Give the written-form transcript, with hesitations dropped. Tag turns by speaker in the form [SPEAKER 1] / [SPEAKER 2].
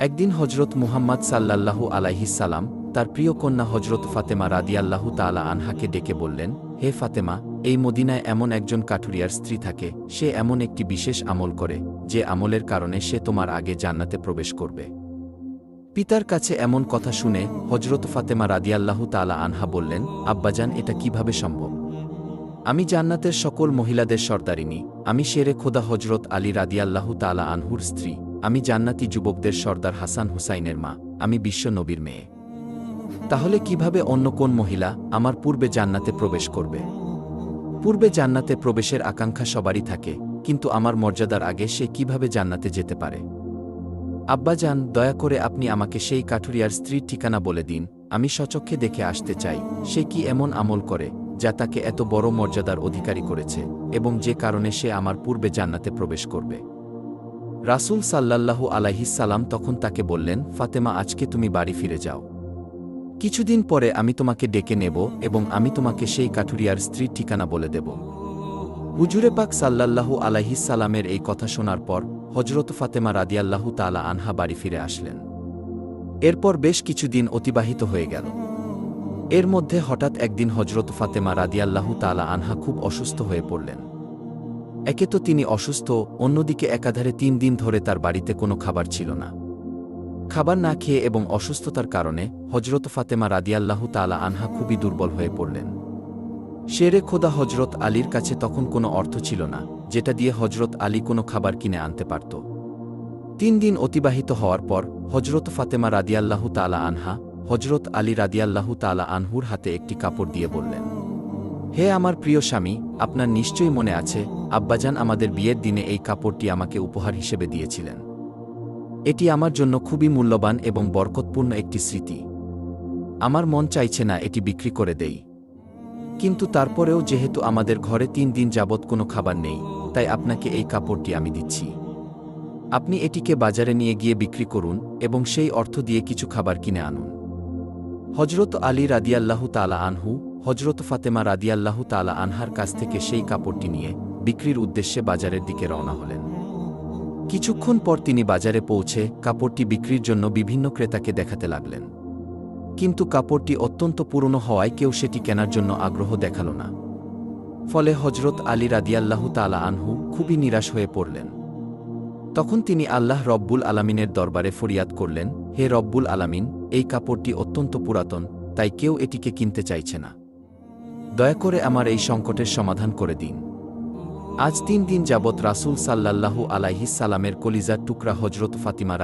[SPEAKER 1] একদিন হজরত মুহাম্মদ সাল্লাল্লাহু আলাইহিস সালাম তার প্রিয় কন্যা হজরত ফাতেমা রাদিয়াল্লাহু তাআলা আনহাকে ডেকে বললেন, হে ফাতেমা, এই মদিনায় এমন একজন কাঠুরিয়ার স্ত্রী থাকে, সে এমন একটি বিশেষ আমল করে, যে আমলের কারণে সে তোমার আগে জান্নাতে প্রবেশ করবে। পিতার কাছে এমন কথা শুনে হজরত ফাতেমা রাদিয়াল্লাহু তাআলা আনহা বললেন, আব্বাজান, এটা কিভাবে সম্ভব? আমি জান্নাতের সকল মহিলাদের সর্দারিনী, আমি শেরে খোদা হজরত আলী রাদিয়াল্লাহু তাআলা আনহুর স্ত্রী, আমি জান্নাতি যুবকদের সর্দার হাসান হুসাইনের মা, আমি বিশ্ব নবীর মেয়ে। তাহলে কিভাবে অন্য কোন মহিলা আমার পূর্বে জান্নাতে প্রবেশ করবে? পূর্বে জান্নাতে প্রবেশের আকাঙ্ক্ষা সবারই থাকে, কিন্তু আমার মর্যাদার আগে সে কিভাবে জান্নাতে যেতে পারে? আব্বাজান, দয়া করে আপনি আমাকে সেই কাঠুরিয়ার স্ত্রীর ঠিকানা বলে দিন, আমি স্বচক্ষে দেখে আসতে চাই, সে কি এমন আমল করে যা তাকে এত বড় মর্যাদার অধিকারী করেছে, এবং যে কারণে সে আমার পূর্বে জান্নাতে প্রবেশ করবে। রাসূল সাল্লাল্লাহু আলাইহিস সালাম তখন তাকে বললেন, ফাতেমা, আজকে তুমি বাড়ি ফিরে যাও। কিছুদিন পরে আমি তোমাকে ডেকে নেব এবং আমি তোমাকে সেই কাঠুরিয়ার স্ত্রীর ঠিকানা বলে দেব। হুজুরে পাক সাল্লাল্লাহু আলাইহিস সালামের এই কথা শোনার পর হজরত ফাতেমা রাদিয়াল্লাহু তাআলা আনহা বাড়ি ফিরে আসলেন। এরপর বেশ কিছুদিন অতিবাহিত হয়ে গেল। এর মধ্যে হঠাৎ একদিন হজরত ফাতেমা রাদিয়াল্লাহু তাআলা আনহা খুব অসুস্থ হয়ে পড়লেন। একে তো তিনি অসুস্থ, অন্যদিকে একাধারে ৩ দিন ধরে তার বাড়িতে কোনো খাবার ছিল না। খাবার না খেয়ে এবং অসুস্থতার কারণে হজরত ফাতেমা রাদিয়াল্লাহু তাআলা আনহা খুবই দুর্বল হয়ে পড়লেন। শেরে খোদা হজরত আলীর কাছে তখন কোনো অর্থ ছিল না, যেটা দিয়ে হজরত আলী কোনো খাবার কিনে আনতে পারত। ৩ দিন অতিবাহিত হওয়ার পর হজরত ফাতেমা রাদিয়াল্লাহু তাআলা আনহা হজরত আলী রাদিয়াল্লাহু তাআলা আনহুর হাতে একটি কাপড় দিয়ে বললেন, হে আমার প্রিয় স্বামী, আপনার নিশ্চয়ই মনে আছে, আব্বাজান আমাদের বিয়ের দিনে এই কাপড়টি আমাকে উপহার হিসেবে দিয়েছিলেন। এটি আমার জন্য খুবই মূল্যবান এবং বরকতপূর্ণ একটি স্মৃতি। আমার মন চাইছে না এটি বিক্রি করে দেই, কিন্তু তারপরেও যেহেতু আমাদের ঘরে ৩ দিন যাবৎ কোনো খাবার নেই, তাই আপনাকে এই কাপড়টি আমি দিচ্ছি। আপনি এটিকে বাজারে নিয়ে গিয়ে বিক্রি করুন এবং সেই অর্থ দিয়ে কিছু খাবার কিনে আনুন। হজরত আলী রাদিয়াল্লাহু তাআলা আনহু হজরত ফাতেমা রাদিয়াল্লাহু তাআলা আনহার কাছ থেকে সেই কাপড়টি নিয়ে বিক্রির উদ্দেশ্যে বাজারের দিকে রওনা হলেন। কিছুক্ষণ পর তিনি বাজারে পৌঁছে কাপড়টি বিক্রির জন্য বিভিন্ন ক্রেতাকে দেখাতে লাগলেন, কিন্তু কাপড়টি অত্যন্ত পুরনো হওয়ায় কেউ সেটি কেনার জন্য আগ্রহ দেখাল না। ফলে হজরত আলী রাদিয়াল্লাহু তাআলা আনহু খুবই নিরাশ হয়ে পড়লেন। তখন তিনি আল্লাহ রব্বুল আলামিনের দরবারে ফরিয়াদ করলেন, হে রব্বুল আলামিন, এই কাপড়টি অত্যন্ত পুরাতন, তাই কেউ এটিকে কিনতে চাইছে না। দয়া করে আমার এই সংকটের সমাধান করে দিন। আজ ৩ দিন যাবৎ রাসূল সাল্লাল্লাহু আলাইহিস সালামের কলিজার টুকরা হজরত ফাতিমা